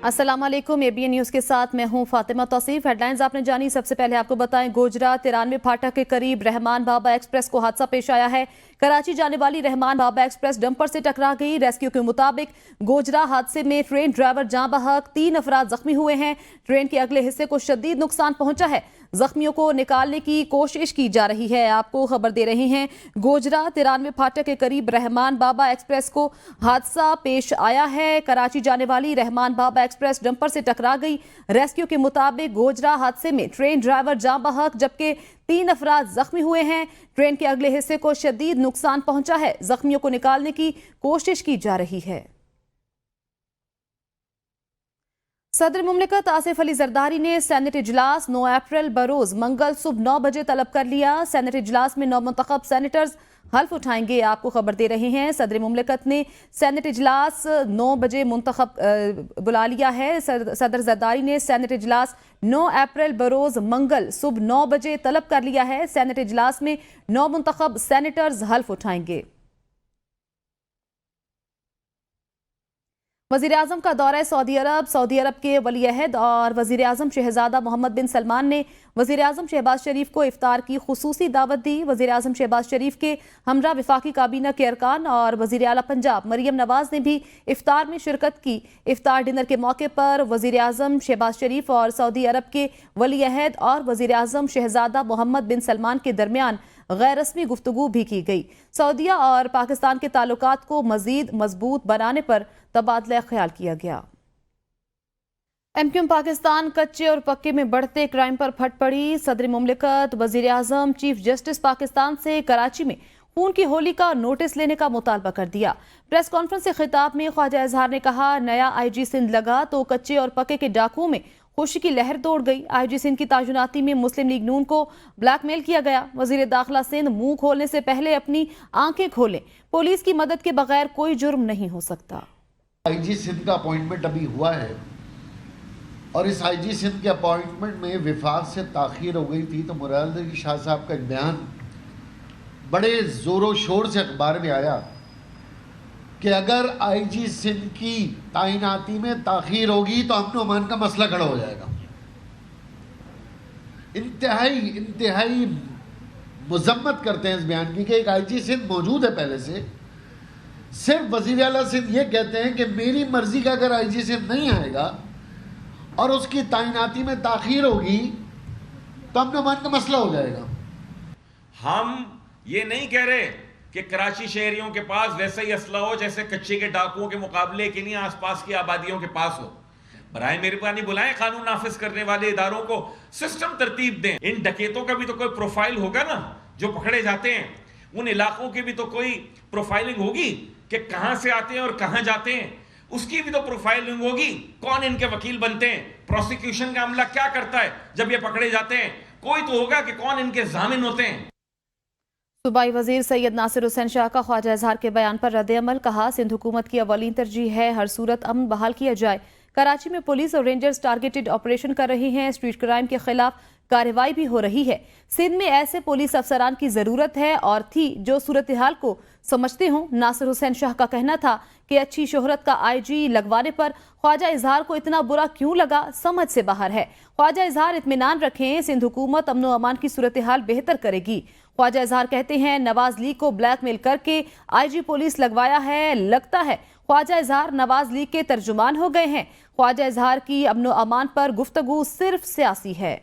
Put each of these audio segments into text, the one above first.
अस्सलाम वालेकुम, ABN news के साथ मैं हूं फातिमा तौसीफ। हेडलाइंस आपने जानी, सबसे पहले आपको बताएं गोजरा 93 फाटक के करीब रहमान बाबा एक्सप्रेस को हादसा पेश आया है। कराची जाने वाली रहमान बाबा एक्सप्रेस डंपर से टकरा गई। रेस्क्यू के मुताबिक गोजरा हादसे में ट्रेन ड्राइवर जाँ बहक, 3 अफराद जख्मी हुए हैं। ट्रेन के अगले हिस्से को शदीद नुकसान पहुंचा है। जख्मियों को निकालने की कोशिश की जा रही है। आपको खबर दे रहे हैं गोजरा 93 फाटक के करीब रहमान बाबा एक्सप्रेस को हादसा पेश आया है। कराची जाने वाली रहमान बाबा एक्सप्रेस डंपर से टकरा गई। रेस्क्यू के मुताबिक गोजरा हादसे में ट्रेन ड्राइवर जाँ बहक जबकि 3 अफराद जख्मी हुए हैं। ट्रेन के अगले हिस्से को शदीद नुकसान पहुंचा है। जख्मियों को निकालने की कोशिश की जा रही है। सदर मुमलिकत आसिफ अली जरदारी ने सेनेट इजलास 9 अप्रैल बरोज मंगल सुबह 9 बजे तलब कर लिया। सेनेट इजलास में 9 मुंतखब सेनेटर्स हल्फ उठाएंगे। आपको खबर दे रहे हैं सदर मुमलिकत ने सेनेट इजलास 9 बजे मुंतखब बुला लिया है। सदर जरदारी ने सेनेट इजलास 9 अप्रैल बरोज मंगल सुबह 9 बजे तलब कर लिया है। सेनेट इजलास में 9 मुंतखब सेनेटर्स हल्फ उठाएंगे। वज़ीर आज़म का दौरा सऊदी अरब के वली अहद और वज़ीर आज़म शहजादा मोहम्मद बिन सलमान ने वज़ीर आज़म शहबाज शरीफ को इफ्तार की खुसूसी दावत दी। वज़ीर आज़म शहबाज शरीफ के हमरा वफाकी काबीना के अरकान और वज़ीर आला पंजाब मरियम नवाज ने भी इफ्तार में शिरकत की। इफ्तार डिनर के मौके पर वज़ीर आज़म शहबाज शरीफ और सऊदी अरब के वली अहद और वज़ीर आज़म शहजादा मोहम्मद बिन सलमान के दरमियान गैर रस्मी गुफ्तगू भी की गई। सऊदीया और पाकिस्तान के ताल्लुकात को मजीद मजबूत बनाने पर तबादला ख्याल किया गया। MQM पाकिस्तान कच्चे और पक्के में बढ़ते क्राइम पर फट पड़ी। सदर मुमलिकत वज़ीर आज़म चीफ जस्टिस पाकिस्तान से कराची में खून की होली का नोटिस लेने का मुतालबा कर दिया। प्रेस कॉन्फ्रेंस से खिताब में ख्वाजा इजहार ने कहा, नया IG सिंध लगा तो कच्चे और पक्के के डाकुओं में खुशी की लहर दौड़ गई। IG सिंध की ताजुनाती में मुस्लिम लीग नून को ब्लैकमेल किया गया। वजीर दाखिला सिंध मुंह खोलने से पहले अपनी आंखें खोलें, पुलिस की मदद के बगैर कोई जुर्म नहीं हो सकता। IG सिंध का अपॉइंटमेंट अभी हुआ है और इस IG सिंध के अपॉइंटमेंट में विफाक से ताखीर हो गई थी, तो मुराद अली शाह साहब का एक बयान बड़े ज़ोरों शोर से अखबार में आया कि अगर IG सिंध की तैनाती में ताखीर होगी तो अमन अमान का मसला खड़ा हो जाएगा। इंतहाई मजम्मत करते हैं इस बयान की कि एक IG सिंध मौजूद है पहले से। सिर्फ वज़ीर आला सिंध ये कहते हैं कि मेरी मर्जी का अगर IG सिंध नहीं आएगा और उसकी तैनाती में ताखीर होगी तो अमन अमान का मसला हो जाएगा। हम ये नहीं कह रहे कि कराची शहरियों के पास वैसा ही असला हो जैसे कच्चे के डाकुओं के मुकाबले कि नहीं आसपास की आबादियों के पास हो। बराए मेहरबानी बुलाएं कानून नाफिज करने वाले इदारों को, सिस्टम तरतीब दें। इन डकैतों का भी तो कोई प्रोफाइल होगा ना जो पकड़े जाते हैं। उन इलाकों की भी तो कोई प्रोफाइलिंग होगी कि कहां से आते हैं और कहां जाते हैं। उसकी भी तो प्रोफाइलिंग होगी, कौन इनके वकील बनते हैं, प्रोसिक्यूशन का अमला क्या करता है जब ये पकड़े जाते हैं। कोई तो होगा कि कौन इनके जामिन होते हैं। सूबाई वजीर सैयद नासिर हुसैन शाह का ख्वाजा इजहार के बयान पर रद्द अमल। कहा, सिंध हुकूमत की अवलीन तरजीह है हर सूरत अमन बहाल किया जाए। कराची में पुलिस और रेंजर्स टारगेटेड ऑपरेशन कर रही हैं। स्ट्रीट क्राइम के खिलाफ कार्रवाई भी हो रही है। सिंध में ऐसे पुलिस अफसरान की जरूरत है और थी जो सूरत हाल को समझते हों। नासिर हुसैन शाह का कहना था कि अच्छी शोहरत का IG लगवाने पर ख्वाजा इजहार को इतना बुरा क्यों लगा, समझ से बाहर है। ख्वाजा इजहार इत्मीनान रखें, सिंध हुकूमत अमन व अमान की सूरत हाल बेहतर करेगी। ख्वाजा इजहार कहते हैं, नवाज लीग को ब्लैकमेल करके IG पुलिस लगवाया है। लगता है ख्वाजा इजहार नवाज लीग के तर्जुमान हो गए हैं। ख्वाजा इजहार की अमन व अमान पर गुफ्तगू सिर्फ सियासी है।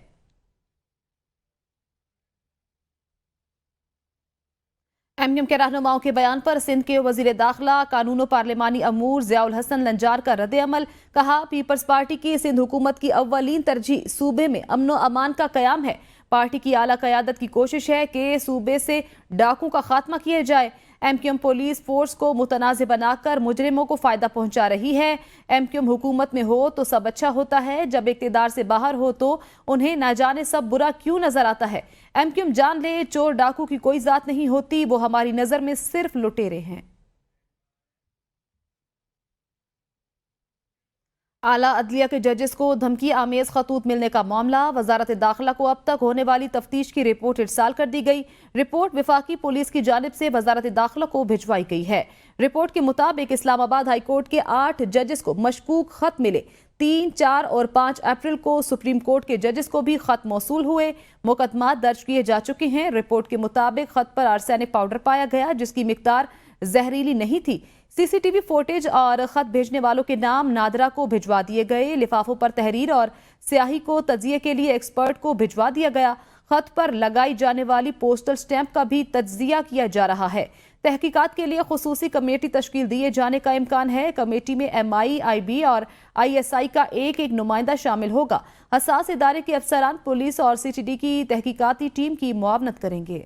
MQM के रहनुमाओं के बयान पर सिंध के वजीर दाखिला कानून पार्लिमानी अमूर ज़ियाउल हसन लंजार का रद्द अमल। कहा, पीपल्स पार्टी की सिंध हुकूमत की अव्वलीन तरजीह सूबे में अमन अमान का कयाम है। पार्टी की आला क़यादत की कोशिश है कि सूबे से डाकू का खात्मा किया जाए। MQM पुलिस फोर्स को मुतनाज़ बनाकर मुजरिमों को फ़ायदा पहुंचा रही है। MQM हुकूमत में हो तो सब अच्छा होता है, जब इक़्तिदार से बाहर हो तो उन्हें ना जाने सब बुरा क्यों नजर आता है। MQM जान ले चोर डाकू की कोई ज़ात नहीं होती, वो हमारी नज़र में सिर्फ लुटेरे हैं। आला अदलिया के जजेस को धमकी आमेज खतूत मिलने का मामला। वजारत दाखिला को अब तक होने वाली तफ्तीश की रिपोर्ट इरसाल कर दी गई। रिपोर्ट विफाकी पुलिस की जानिब से वजारत दाखिला को भिजवाई गई है। रिपोर्ट के मुताबिक इस्लामाबाद हाईकोर्ट के 8 जजेस को मशकूक खत मिले। 3, 4 اور 5 अप्रैल को सुप्रीम कोर्ट के जजेस को भी खत मौसूल हुए। मुकदमात दर्ज किए जा चुके हैं। रिपोर्ट के मुताबिक खत पर आर्सेनिक पाउडर पाया गया जिसकी मिकदार जहरीली नहीं थी। सीसीटीवी फुटेज और खत भेजने वालों के नाम नादरा को भिजवा दिए गए। लिफाफों पर तहरीर और स्याही को तज्जिए के लिए एक्सपर्ट को भिजवा दिया गया। खत पर लगाई जाने वाली पोस्टल स्टैंप का भी तज्जिया किया जा रहा है। तहकीकात के लिए खुसूसी कमेटी तश्कील दिए जाने का इम्कान है। कमेटी में MI, IB और ISI का एक नुमाइंदा शामिल होगा। हसास इदारे के अफसरान पुलिस और CTD की तहकीकाती टीम की मुआवनत करेंगे।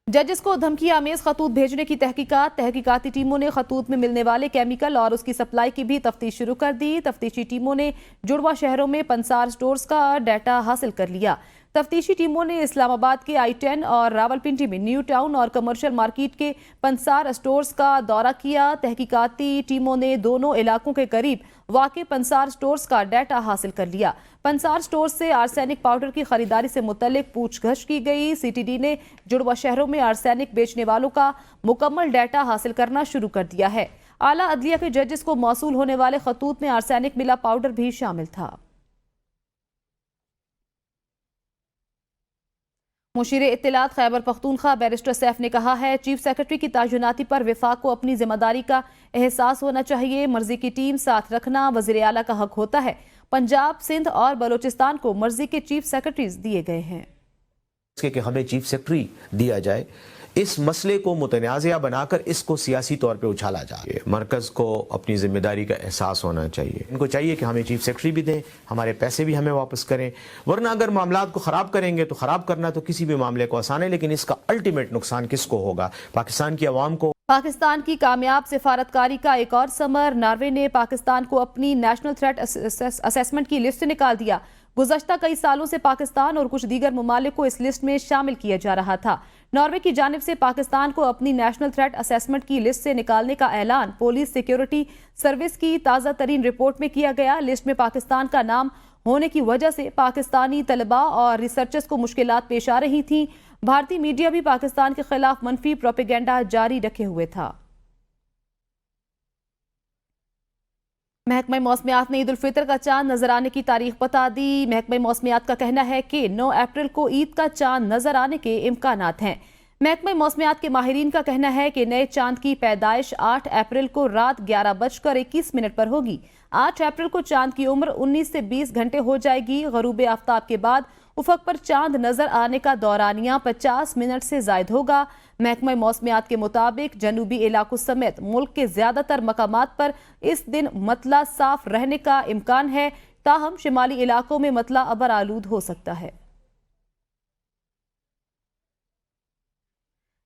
जजेस को धमकी आमेज खतूत भेजने की तहकीकाती टीमों ने खतूत में मिलने वाले केमिकल और उसकी सप्लाई की भी तफ्तीश शुरू कर दी। तफ्तीशी टीमों ने जुड़वा शहरों में पंसार स्टोर्स का डाटा हासिल कर लिया। तफ्तीशी टीमों ने इस्लामाबाद के I-10 और रावलपिंडी में न्यू टाउन और कमर्शियल मार्केट के पंसार स्टोर्स का दौरा किया। तहकीकाती टीमों ने दोनों इलाकों के करीब वाक़े पंसार स्टोर्स का डाटा हासिल कर लिया। पंसार स्टोर्स से आर्सेनिक पाउडर की खरीदारी से मुतल्लिक पूछगछ की गई। CTD ने जुड़वा शहरों में आर्सेनिक बेचने वालों का मुकम्मल डाटा हासिल करना शुरू कर दिया है। आला अदलिया के जजेस को मौसूल होने वाले खतूत में आर्सेनिक मिला पाउडर भी शामिल था। मुशीर इत्तलात खैबर पख्तूनख्वा बैरिस्टर सैफ ने कहा है चीफ सेक्रेटरी की तायुनाती पर वफाक को अपनी जिम्मेदारी का एहसास होना चाहिए। मर्जी की टीम साथ रखना वज़ीर आला का हक होता है। पंजाब, सिंध और बलोचिस्तान को मर्जी के चीफ सेक्रेटरीज दिए गए हैं कि हमें चीफ सेक्रेटरी दिया जाए। इस मसले को मुतनाज़िया बनाकर इसको सियासी तौर पे उछाला जाए। मरकज़ को अपनी जिम्मेदारी का एहसास होना चाहिए। इनको चाहिए कि हमें चीफ सेक्रेटरी भी दें, हमारे पैसे भी हमें वापस करें। वरना अगर मामलात को ख़राब करेंगे तो ख़राब करना तो किसी भी मामले को आसान है, लेकिन इसका अल्टीमेट नुकसान किसको होगा? पाकिस्तान की आवाम को। पाकिस्तान की कामयाब सिफारतकारी का एक और समर। नॉर्वे ने पाकिस्तान को अपनी नेशनल थ्रेट असेसमेंट की लिस्ट से निकाल दिया। गुज़श्ता कई सालों से पाकिस्तान और कुछ दीगर ममालिक को इस लिस्ट में शामिल किया जा रहा था। नॉर्वे की जानिब से पाकिस्तान को अपनी नेशनल थ्रेट असेसमेंट की लिस्ट से निकालने का ऐलान पुलिस सिक्योरिटी सर्विस की ताज़ा तरीन रिपोर्ट में किया गया। लिस्ट में पाकिस्तान का नाम होने की वजह से पाकिस्तानी तलबा और रिसर्चर्स को मुश्किलात पेश आ रही थीं। भारतीय मीडिया भी पाकिस्तान के खिलाफ मनफी प्रोपेगेंडा जारी रखे हुए था। महकमा मौसमियात ने ईद उल फितर का चांद नजर आने की तारीख बता दी। महकमा मौसमियात का कहना है कि 9 अप्रैल को ईद का चांद नजर आने के इम्कानात हैं। महकमा मौसमियात के माहिरीन का कहना है कि नए चांद की पैदाइश 8 अप्रैल को रात 11:21 पर होगी। 8 अप्रैल को चांद की उम्र 19 से 20 घंटे हो जाएगी। गरूब आफ्ताब के बाद उफक पर चांद नजर आने का दौरानिया 50 मिनट से जायद होगा। महकमा मौसमियात के मुताबिक जनूबी इलाकों समेत मुल्क के ज्यादातर मकामात पर इस दिन मतला साफ रहने का इम्कान है, ताहम शिमाली इलाकों में मतला अबर आलूद हो सकता है।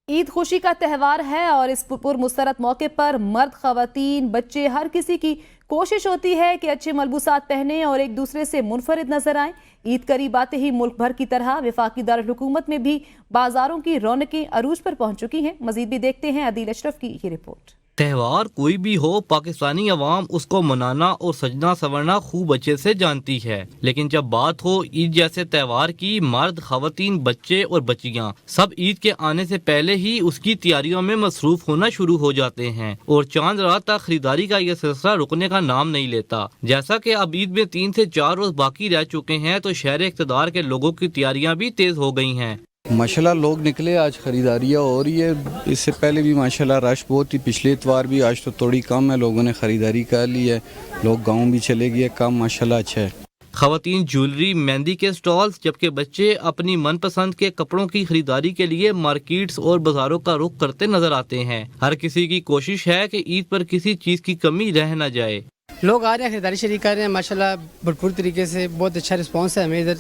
ईद खुशी का त्यौहार है और इस पुरमुसरत मौके पर मर्द, खवातीन, बच्चे, हर किसी की कोशिश होती है कि अच्छे मलबूसात पहने और एक दूसरे से मुनफरिद नजर आएं। ईद करीब आते ही मुल्क भर की तरह वफाकी दारुल हुकूमत में भी बाजारों की रौनकें अरूज पर पहुंच चुकी हैं। मजीद भी देखते हैं अदील अशरफ की ये रिपोर्ट। त्यौहार कोई भी हो, पाकिस्तानी अवाम उसको मनाना और सजना संवरना खूब अच्छे से जानती है, लेकिन जब बात हो ईद जैसे त्यौहार की, मर्द, खवातीन, बच्चे और बच्चियां सब ईद के आने से पहले ही उसकी तैयारियों में मसरूफ होना शुरू हो जाते हैं और चांद रात तक खरीदारी का यह सिलसिला रुकने का नाम नहीं लेता। जैसा कि अब ईद में 3 से 4 रोज बाकी रह चुके हैं तो शहर इक़्तिदार के लोगों की तैयारियां भी तेज हो गई हैं। माशाल्लाह लोग निकले, आज ख़रीदारियाँ हो रही है। इससे पहले भी माशाल्लाह रश बहुत ही, पिछले इतवार भी, आज तो थोड़ी कम है। लोगों ने ख़रीदारी कर ली है, लोग गांव भी चले गए, काम माशाल्लाह अच्छा है। खवातीन ज्वेलरी, मेहंदी के स्टॉल्स, जबकि बच्चे अपनी मनपसंद के कपड़ों की खरीदारी के लिए मार्केट्स और बाजारों का रुख करते नजर आते हैं। हर किसी की कोशिश है कि ईद पर किसी चीज़ की कमी रह न जाए। लोग आ रहे हैं, खरीदारी शरीक कर रहे हैं, माशाल्लाह भरपूर तरीके से। बहुत अच्छा रिस्पॉन्स है हमें इधर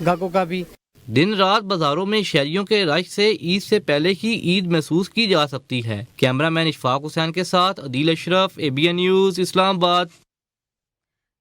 ग्राहकों का भी। दिन रात बाजारों में शहरियों के रश से ईद से पहले ही ईद महसूस की जा सकती है। कैमरामैन इशफाक हुसैन के साथ अदील अशरफ, ABN न्यूज़, इस्लामाबाद।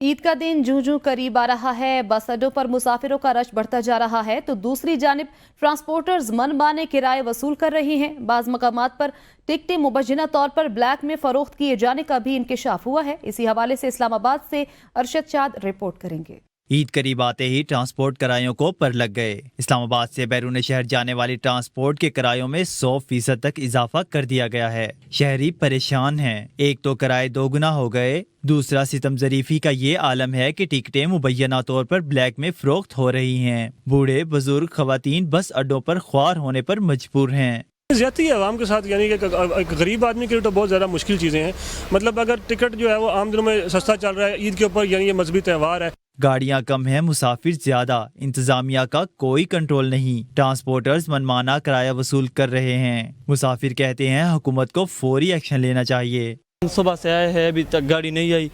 ईद का दिन जूं जूं करीब आ रहा है, बस अड्डों पर मुसाफिरों का रश बढ़ता जा रहा है तो दूसरी जानिब ट्रांसपोर्टर्स मनमाने किराए वसूल कर रहे हैं। बाज़ मकामात पर टिकटें मुबज्जना तौर पर ब्लैक में फरोख्त किए जाने का भी इंकशाफ हुआ है। इसी हवाले से इस्लामाबाद से अरशद शाद रिपोर्ट करेंगे। عید قریب آتے ہی ٹرانسپورٹ کرایوں کو پر لگ گئے۔ اسلام آباد سے بیرون شہر جانے والی ٹرانسپورٹ کے کرایوں میں 100% تک اضافہ کر دیا گیا ہے۔ شہری پریشان ہیں، ایک تو کرائے 2 گنا ہو گئے، دوسرا ستم ظریفی کا یہ عالم ہے کہ ٹکٹیں مبینہ طور پر بلیک میں فروخت ہو رہی ہیں۔ بوڑھے بزرگ خواتین بس اڈوں پر خوار ہونے پر مجبور ہیں۔ زیادتی ہے عوام کے ساتھ، یعنی کہ ایک غریب آدمی کے لیے تو بہت زیادہ مشکل چیزیں ہیں۔ مطلب اگر ٹکٹ جو ہے وہ عام دنوں میں سستا چل رہا ہے، عید کے اوپر یعنی یہ مذہبی تہوار ہے، گاڑیاں کم ہیں، مسافر زیادہ، انتظامیہ کا کوئی کنٹرول نہیں، ٹرانسپورٹرز منمانا کرایہ وصول کر رہے ہیں۔ مسافر کہتے ہیں حکومت کو فوری ایکشن لینا چاہیے۔ صبح سے آئے ہیں، ابھی تک گاڑی نہیں آئی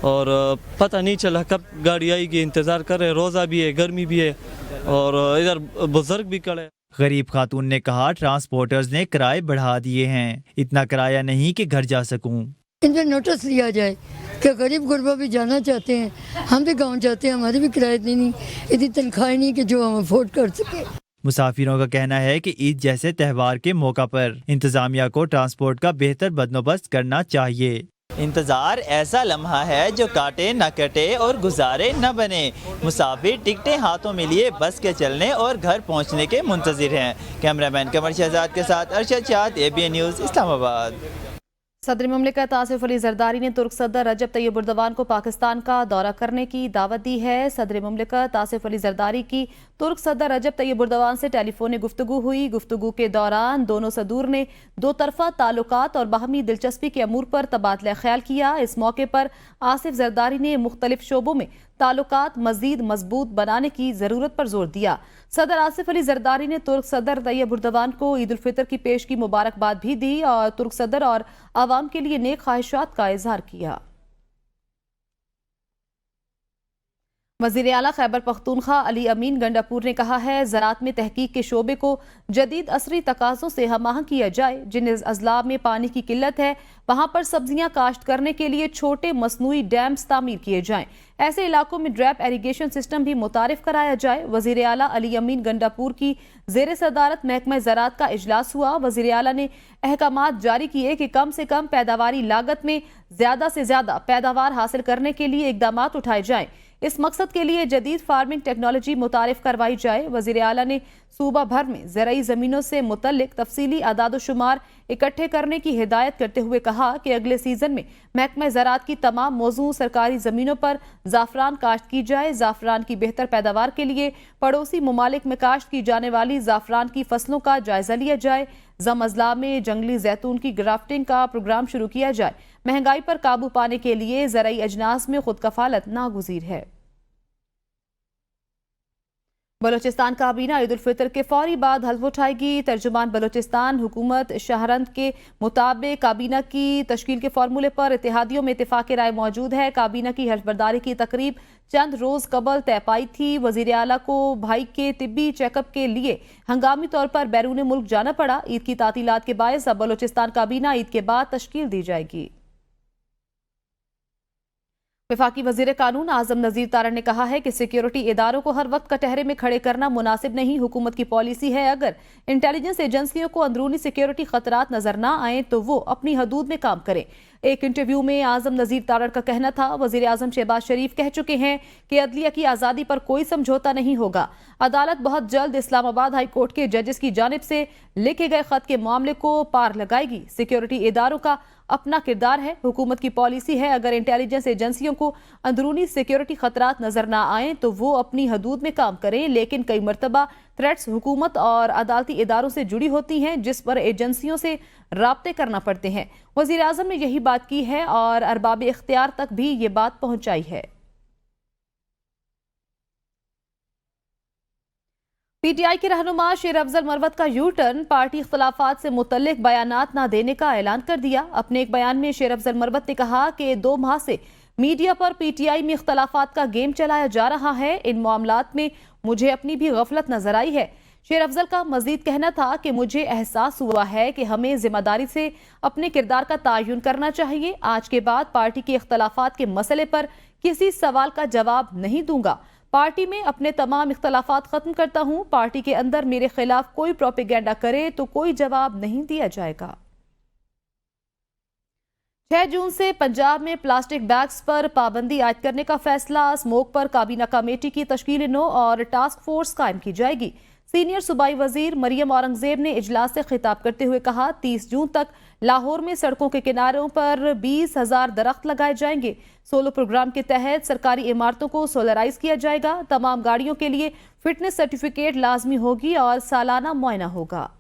اور پتہ نہیں چلا کب گاڑی آئے گی، انتظار کر رہے، روزہ بھی ہے، گرمی بھی ہے اور ادھر بزرگ بھی کھڑے۔ غریب خاتون نے کہا ٹرانسپورٹرز نے کرائے بڑھا دیے ہیں، اتنا کرایہ نہیں کہ گھر جا سکوں۔ ان پہ نوٹس لیا جائے کہ غریب غربا بھی جانا چاہتے ہیں، ہم بھی گاؤں جاتے ہیں، ہماری بھی کرایہ نہیں، اتنی تنخواہیں نہیں کہ جو ہم افورڈ کر سکیں۔ مسافروں کا کہنا ہے کہ عید جیسے تہوار کے موقع پر انتظامیہ کو ٹرانسپورٹ کا بہتر بندوبست کرنا چاہیے۔ انتظار ایسا لمحہ ہے جو کاٹے نہ کٹے اور گزارے نہ بنے۔ مسافر ٹکٹیں ہاتھوں میں لیے بس کے چلنے اور گھر پہنچنے کے منتظر ہیں۔ کیمرہ مین قمر شہزاد کے ساتھ ارشد شاد، ABN نیوز، اسلام آباد۔ صدر مملکت آصف علی زرداری نے ترک صدر رجب طیب اردوان کو پاکستان کا دورہ کرنے کی دعوت دی ہے۔ صدر مملکت آصف علی زرداری کی ترک صدر رجب طیب اردوان سے ٹیلی فونی گفتگو ہوئی۔ گفتگو کے دوران دونوں صدور نے دو طرفہ تعلقات اور باہمی دلچسپی کے امور پر تبادلہ خیال کیا۔ اس موقع پر آصف زرداری نے مختلف شعبوں میں تعلقات مزید مضبوط بنانے کی ضرورت پر زور دیا۔ صدر آصف علی زرداری نے ترک صدر طیب اردوان کو عید الفطر کی پیش کی مبارکباد بھی دی اور ترک صدر اور عوام کے لیے نیک خواہشات کا اظہار کیا۔ وزیر اعلیٰ خیبر پختونخوا علی امین گنڈاپور نے کہا ہے زراعت میں تحقیق کے شعبے کو جدید عصری تقاضوں سے ہم آہنگ کیا جائے۔ جن اضلاع میں پانی کی قلت ہے وہاں پر سبزیاں کاشت کرنے کے لیے چھوٹے مصنوعی ڈیمز تعمیر کیے جائیں۔ ایسے علاقوں میں ڈریپ ایریگیشن سسٹم بھی متعارف کرایا جائے۔ وزیر اعلیٰ علی امین گنڈاپور کی زیر صدارت محکمہ زراعت کا اجلاس ہوا۔ وزیر اعلیٰ نے احکامات جاری کیے کہ کم سے کم پیداواری لاگت میں زیادہ سے زیادہ پیداوار حاصل کرنے کے لیے اقدامات اٹھائے جائیں۔ اس مقصد کے لیے جدید فارمنگ ٹیکنالوجی متعارف کروائی جائے۔ وزیر اعلیٰ نے صوبہ بھر میں زرعی زمینوں سے متعلق تفصیلی اعداد و شمار اکٹھے کرنے کی ہدایت کرتے ہوئے کہا کہ اگلے سیزن میں محکمہ زراعت کی تمام موزوں سرکاری زمینوں پر زعفران کاشت کی جائے۔ زعفران کی بہتر پیداوار کے لیے پڑوسی ممالک میں کاشت کی جانے والی زعفران کی فصلوں کا جائزہ لیا جائے۔ زم اضلاع میں جنگلی زیتون کی گرافٹنگ کا پروگرام شروع کیا جائے۔ مہنگائی پر قابو پانے کے لیے زرعی اجناس میں خود کفالت ناگزیر ہے۔ بلوچستان کابینہ عید الفطر کے فوری بعد حلف اٹھائے گی۔ ترجمان بلوچستان حکومت شہرند کے مطابق کابینہ کی تشکیل کے فارمولے پر اتحادیوں میں اتفاق رائے موجود ہے۔ کابینہ کی حلف برداری کی تقریب چند روز قبل طے پائی تھی۔ وزیر اعلیٰ کو بھائی کے طبی چیک اپ کے لیے ہنگامی طور پر بیرون ملک جانا پڑا۔ عید کی تعطیلات کے باعث اب بلوچستان کابینہ عید کے بعد تشکیل دی جائے گی۔ وفاقی وزیر قانون اعظم نذیر تارڑ نے کہا ہے کہ سیکیورٹی اداروں کو ہر وقت کٹہرے میں کھڑے کرنا مناسب نہیں۔ حکومت کی پالیسی ہے اگر انٹیلیجنس ایجنسیوں کو اندرونی سیکیورٹی خطرات نظر نہ آئیں تو وہ اپنی حدود میں کام کریں۔ ایک انٹرویو میں اعظم نذیر تارڑ کا کہنا تھا وزیر اعظم شہباز شریف کہہ چکے ہیں کہ عدلیہ کی آزادی پر کوئی سمجھوتا نہیں ہوگا۔ عدالت بہت جلد اسلام آباد ہائی کورٹ کے ججز کی جانب سے لکھے گئے خط کے معاملے کو پار لگائے گی۔ سیکیورٹی اداروں کا اپنا کردار ہے۔ حکومت کی پالیسی ہے اگر انٹیلیجنس ایجنسیوں کو اندرونی سیکیورٹی خطرات نظر نہ آئیں تو وہ اپنی حدود میں کام کریں، لیکن کئی مرتبہ تھریٹس حکومت اور عدالتی اداروں سے جڑی ہوتی ہیں جس پر ایجنسیوں سے رابطے کرنا پڑتے ہیں۔ وزیر اعظم نے یہی بات کی ہے اور ارباب اختیار تک بھی یہ بات پہنچائی ہے۔ پی ٹی آئی کے رہنما شیر افضل مروت کا یو ٹرن، پارٹی اختلافات سے متعلق بیانات نہ دینے کا اعلان کر دیا۔ اپنے ایک بیان میں شیر افضل مروت نے کہا کہ 2 ماہ سے media per P T I میں اختلافات کا گیم چلایا جا رہا ہے۔ ان معاملات میں مجھے اپنی بھی غفلت نظر آئی ہے۔ شیر افضل کا مزید کہنا تھا کہ مجھے احساس ہوا ہے کہ ہمیں ذمہ داری سے اپنے کردار کا تعین کرنا چاہیے۔ آج کے بعد پارٹی کے اختلافات کے مسئلے پر کسی سوال کا جواب نہیں دوں گا۔ پارٹی میں اپنے تمام اختلافات ختم کرتا ہوں۔ پارٹی کے اندر میرے خلاف کوئی پروپیگنڈا کرے تو کوئی جواب نہیں دیا جائے گا۔ 6 जून से पंजाब में प्लास्टिक बैग्स पर पाबंदी आयद करने का फैसला। स्मोक पर काबीना कमेटी की तश्कील नो और टास्क फोर्स कायम की जाएगी। सीनियर सूबाई वजीर मरियम औरंगजेब ने इजलास से खिताब करते हुए कहा, 30 जून तक लाहौर में सड़कों के किनारों पर 20,000 दरख्त लगाए जाएंगे। सोलो प्रोग्राम के तहत सरकारी इमारतों को सोलराइज किया जाएगा। तमाम गाड़ियों के लिए फिटनेस सर्टिफिकेट लाजमी होगी और सालाना मुआयना होगा।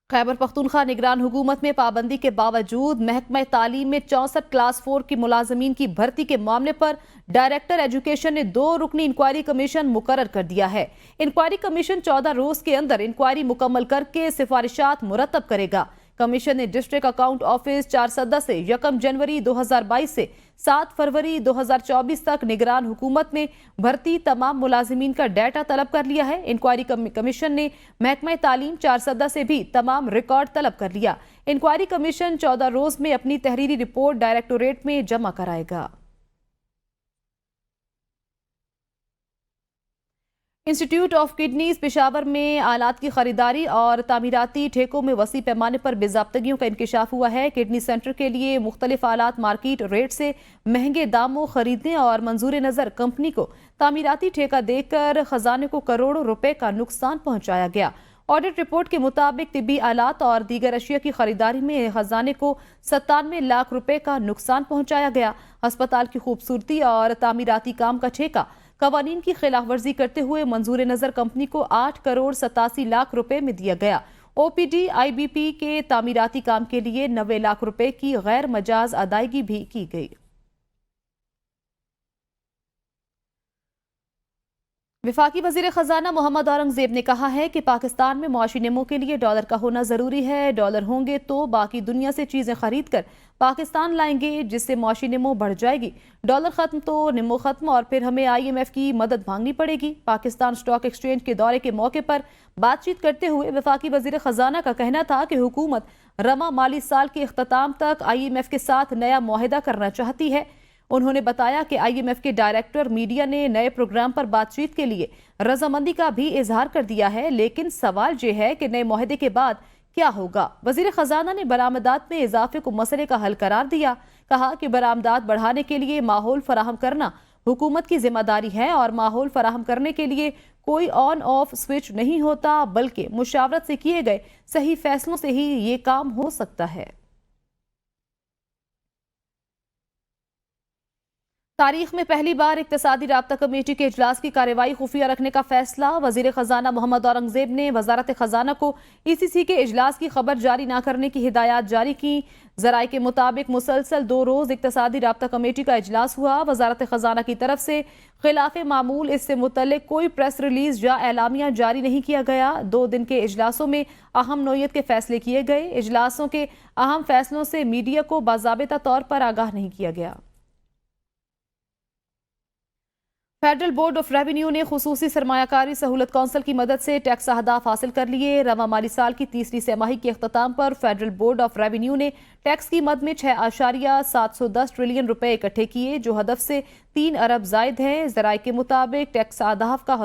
खैबर पख्तूनख्वा निगरान हुकूमत में पाबंदी के बावजूद महकमा तालीम में 64 क्लास 4 की मुलाजमीन की भर्ती के मामले पर डायरेक्टर एजुकेशन ने 2 रुकनी इंक्वायरी कमीशन मुकर्रर कर दिया है। इंक्वायरी कमीशन 14 रोज के अंदर इंक्वायरी मुकम्मल करके सिफारिशात मुरतब करेगा। कमीशन ने डिस्ट्रिक्ट अकाउंट ऑफिस 4 सदस्य 1 जनवरी 2022 से 7 फरवरी 2024 तक निगरान हुकूमत में भर्ती तमाम मुलाजिमीन का डाटा तलब कर लिया है। इंक्वायरी कमीशन ने महकमा तालीम 4 सदस्य से भी तमाम रिकॉर्ड तलब कर लिया। इंक्वायरी कमीशन 14 रोज में अपनी तहरीरी रिपोर्ट डायरेक्टोरेट में जमा कराएगा। इंस्टीट्यूट ऑफ किडनीज पेशावर में आलात की खरीदारी और तामीराती ठेकों में वसी पैमाने पर बेज़ाब्तगियों का इंकशाफ हुआ है। किडनी सेंटर के लिए मुख्तलिफ आलात मार्केट रेट से महंगे दामों खरीदने और मंजूर नज़र कंपनी को तामीराती ठेका देकर खजाने को करोड़ों रुपए का नुकसान पहुंचाया गया। ऑडिट रिपोर्ट के मुताबिक तिब्बी आलात और दीगर अशिया की खरीदारी में खजाने को 97 लाख रुपए का नुकसान पहुंचाया गया। अस्पताल की खूबसूरती और तामीराती काम का ठेका कवानीन की खिलाफ वर्जी करते हुए मंजूर नजर कंपनी को 8 करोड़ 87 लाख रुपए में दिया गया। ओपीडी आईबीपी के तामीराती काम के लिए 90 लाख रुपए की गैर मजाज अदायगी भी की गई। वफाकी वजीर खजाना मोहम्मद औरंगजेब ने कहा है कि पाकिस्तान में मुआशी नमो के लिए डॉलर का होना जरूरी है। डॉलर होंगे तो बाकी दुनिया से चीजें खरीद कर पाकिस्तान लाएंगे, जिससे मुआशी नमो बढ़ जाएगी। डॉलर खत्म तो नमो खत्म और फिर हमें IMF की मदद मांगनी पड़ेगी। पाकिस्तान स्टॉक एक्सचेंज के दौरे के मौके पर बातचीत करते हुए वफाकी वजीर खजाना का कहना था कि हुकूमत रमा माली साल के इख्तिताम तक IMF के साथ नया मुआहिदा करना चाहती है। उन्होंने बताया कि IMF के डायरेक्टर मीडिया ने नए प्रोग्राम पर बातचीत के लिए रजामंदी का भी इजहार कर दिया है, लेकिन सवाल यह है कि नए मुआहदे के बाद क्या होगा। वजीर खजाना ने बरामदात में इजाफे को मसले का हल करार दिया। कहा कि बरामदात बढ़ाने के लिए माहौल फराहम करना हुकूमत की जिम्मेदारी है और माहौल फराहम करने के लिए कोई ऑन ऑफ स्विच नहीं होता, बल्कि मुशावरत से किए गए सही फैसलों से ही ये काम हो सकता है। तारीख में पहली बार इक्तिसादी राब्ता कमेटी के इजलास की कार्रवाई खुफिया रखने का फैसला। वजीर खजाना मोहम्मद औरंगजेब ने वजारत खजाना को ECC के इजलास की खबर जारी न करने की हिदायत जारी की। जराये के मुताबिक मुसलसल 2 रोज इक्तिसादी राब्ता कमेटी का इजलास हुआ। वजारत खजाना की तरफ से खिलाफ मामूल इससे मुतल्लिक कोई प्रेस रिलीज या एलामिया जारी नहीं किया गया। 2 दिन के इजलासों में अहम नोयत के फैसले किए गए। इजलासों के अहम फैसलों से मीडिया को बाज़ाबिता तौर पर आगाह नहीं किया गया। फेडरल बोर्ड ऑफ रेवेन्यू ने खुसूसी सरमायाकारी सहूलत कौंसिल की मदद से टैक्स अहदाफ हासिल कर लिए। रवा माली साल की तीसरी तिमाही के अख्ताम पर फेडरल बोर्ड ऑफ रेवेन्यू ने टैक्स की मद में 6.710 ट्रिलियन रुपए इकट्ठे किए, जो हदफ से 3 अरब जायद है। जराये के मुताबिक टैक्स अहदाफ का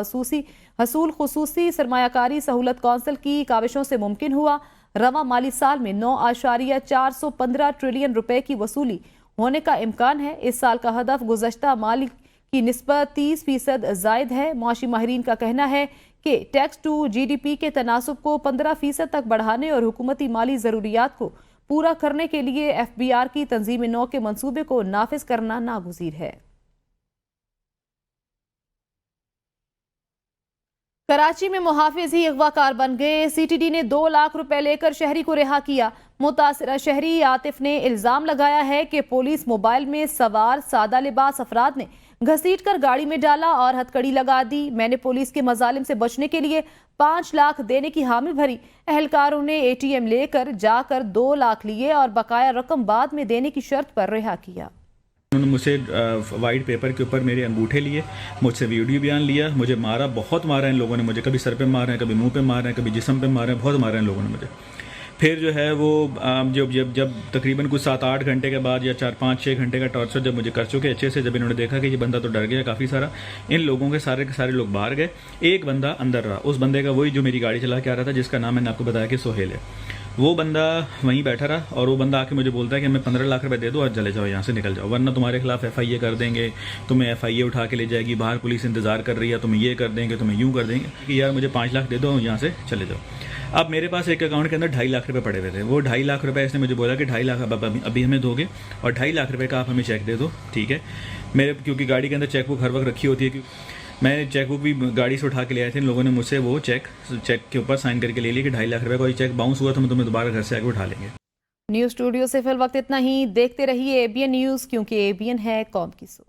हसूल खुसूसी सरमायाकारी सहूलत कौंसिल की काविशों से मुमकिन हुआ। रवा माली साल में 9.415 ट्रिलियन रुपए की वसूली होने का इम्कान है। इस साल का हदफ गुज़श्ता माली की निस्बत 30% जायद है। मुआशी माहिरीन का कहना है कि टैक्स टू GDP के तनासुब को 15% तक बढ़ाने और हुकूमती माली ज़रूरियात को पूरा करने के लिए FBR की तंजीम नौ के मंसूबे को नाफिज करना नागुज़ीर है। कराची में मुहाफिज ही अगवाकार बन गए। CTD ने 2 लाख रुपए लेकर शहरी को रिहा किया। मुतासिरा शहरी आतिफ ने इल्जाम लगाया है कि पुलिस मोबाइल में सवार सादा लिबास अफराद ने घसीट कर गाड़ी में डाला और हथकड़ी लगा दी। मैंने पुलिस के मजालिम से बचने के लिए 5 लाख देने की हामी भरी। एहलकारों ने ATM लेकर जाकर 2 लाख लिए और बकाया रकम बाद में देने की शर्त पर रिहा किया। उन्होंने मुझसे वाइट पेपर के ऊपर मेरे अंगूठे लिए, मुझसे वीडियो बयान लिया, मुझे मारा, बहुत मारा इन लोगों ने मुझे। कभी सर पे मारा है, कभी मुंह पे मारा है, कभी जिस्म पे मारा है, बहुत मारा इन लोगों ने मुझे। फिर जो है वो जब तकरीबन कुछ 7-8 घंटे के बाद या 4-5-6 घंटे का टॉर्चर जब मुझे कर चुके अच्छे से, जब इन्होंने देखा कि ये बंदा तो डर गया काफ़ी सारा, इन लोगों के सारे लोग बाहर गए। एक बंदा अंदर रहा। उस बंदे का वही जो मेरी गाड़ी चला के आ रहा था, जिसका नाम मैंने आपको बताया कि सोहेल है। वो बंदा वहीं बैठा रहा और वो बंदा आके मुझे बोलता है कि मैं 15 लाख रुपए दे दो और चले जाओ, यहाँ से निकल जाओ, वरना तुम्हारे खिलाफ FIA कर देंगे, तुम्हें FIA उठा के ले जाएगी, बाहर पुलिस इंतजार कर रही है, तुम्हें ये कर देंगे, तुम्हें यूं कर देंगे कि यार मुझे 5 लाख दे दो, यहाँ से चले जाओ। अब मेरे पास एक अकाउंट के अंदर 2.5 लाख रुपए पड़े हुए थे। वो 2.5 लाख रुपए इसने मुझे बोला कि 2.5 लाख अभी हमें दोगे और 2.5 लाख रुपए का आप हमें चेक दे दो, ठीक है। मेरे क्योंकि गाड़ी के अंदर चेकबुक हर वक्त रखी होती है, मैं चेकबुक भी गाड़ी से उठा के ले आए थे, इन लोगों ने मुझसे वो चेक के ऊपर साइन करके ले लिया कि 2.5 लाख रुपए का ये चेक बाउंस हुआ तो हम तुम्हें दोबारा घर से आके उठा लेंगे। न्यूज़ स्टूडियो से फिल वक्त इतना ही। देखते रहिए ABN न्यूज़, क्योंकि ABN है कौम की सोच।